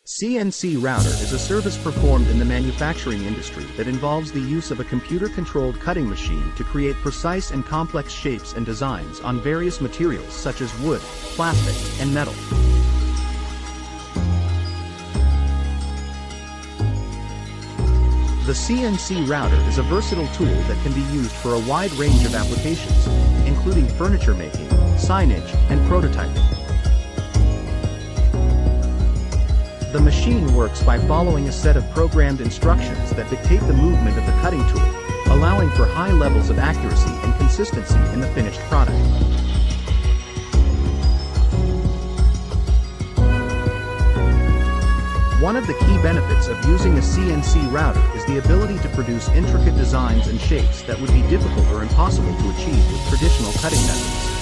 CNC Router is a service performed in the manufacturing industry that involves the use of a computer-controlled cutting machine to create precise and complex shapes and designs on various materials such as wood, plastic, and metal. The CNC Router is a versatile tool that can be used for a wide range of applications, including furniture making, signage, and prototyping. The machine works by following a set of programmed instructions that dictate the movement of the cutting tool, allowing for high levels of accuracy and consistency in the finished product. One of the key benefits of using a CNC router is the ability to produce intricate designs and shapes that would be difficult or impossible to achieve with traditional cutting methods.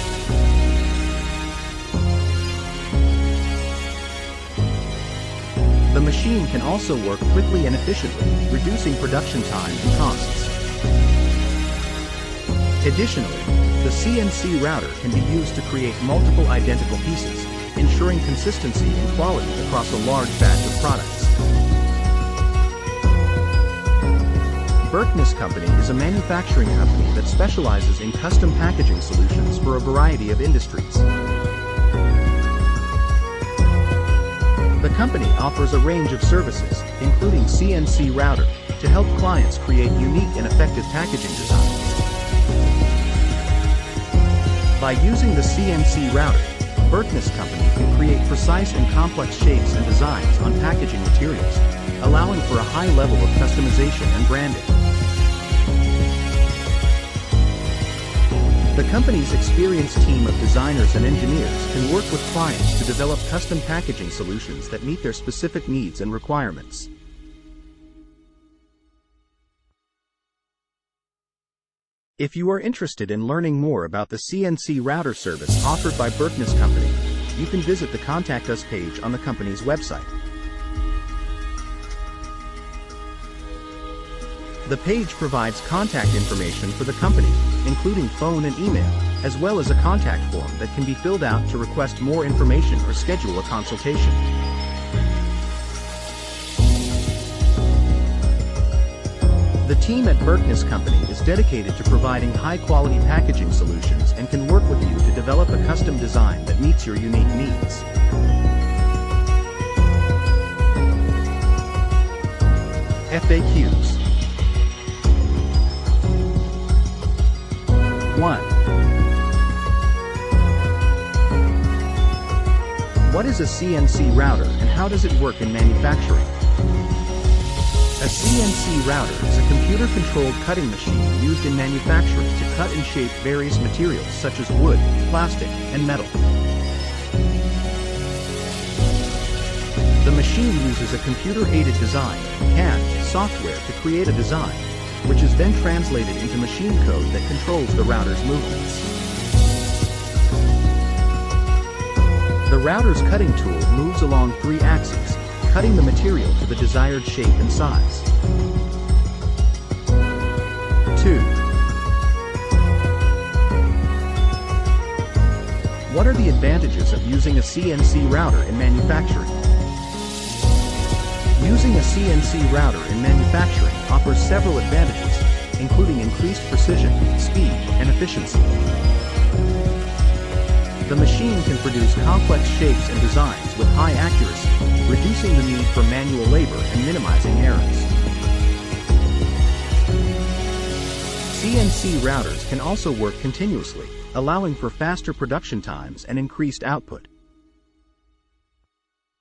The machine can also work quickly and efficiently, reducing production time and costs. Additionally, the CNC router can be used to create multiple identical pieces, ensuring consistency and quality across a large batch of products. Berkness Company is a manufacturing company that specializes in custom packaging solutions for a variety of industries. The company offers a range of services, including CNC Router, to help clients create unique and effective packaging designs. By using the CNC Router, Berkness Company can create precise and complex shapes and designs on packaging materials, allowing for a high level of customization and branding. The company's experienced team of designers and engineers can work with clients to develop custom packaging solutions that meet their specific needs and requirements. If you are interested in learning more about the CNC Router service offered by Berkness Company, you can visit the Contact Us page on the company's website. The page provides contact information for the company, including phone and email, as well as a contact form that can be filled out to request more information or schedule a consultation. The team at Berkness Company is dedicated to providing high-quality packaging solutions and can work with you to develop a custom design that meets your unique needs. FAQs. 1. What is a CNC router and how does it work in manufacturing? A CNC router is a computer-controlled cutting machine used in manufacturing to cut and shape various materials such as wood, plastic, and metal. The machine uses a computer-aided design (CAD) software to create a design, which is then translated into machine code that controls the router's movements. The router's cutting tool moves along 3 axes, cutting the material to the desired shape and size. 2. What are the advantages of using a CNC router in manufacturing? Using a CNC router in manufacturing offers several advantages, including increased precision, speed, and efficiency. The machine can produce complex shapes and designs with high accuracy, reducing the need for manual labor and minimizing errors. CNC routers can also work continuously, allowing for faster production times and increased output.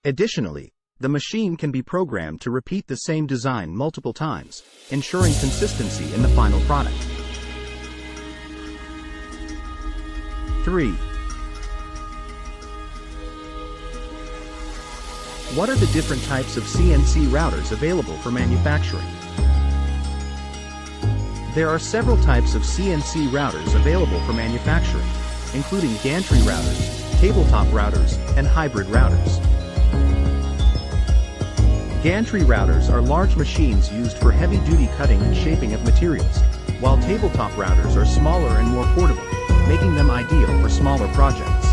Additionally, the machine can be programmed to repeat the same design multiple times, ensuring consistency in the final product. 3. What are the different types of CNC routers available for manufacturing? There are several types of CNC routers available for manufacturing, including gantry routers, tabletop routers, and hybrid routers. Gantry routers are large machines used for heavy-duty cutting and shaping of materials, while tabletop routers are smaller and more portable, making them ideal for smaller projects.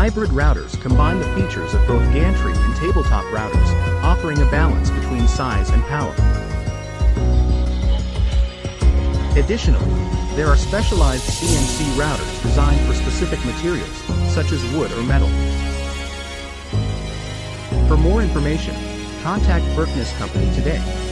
Hybrid routers combine the features of both gantry and tabletop routers, offering a balance between size and power. Additionally, there are specialized CNC routers designed for specific materials, such as wood or metal. For more information, contact Berkness Company today.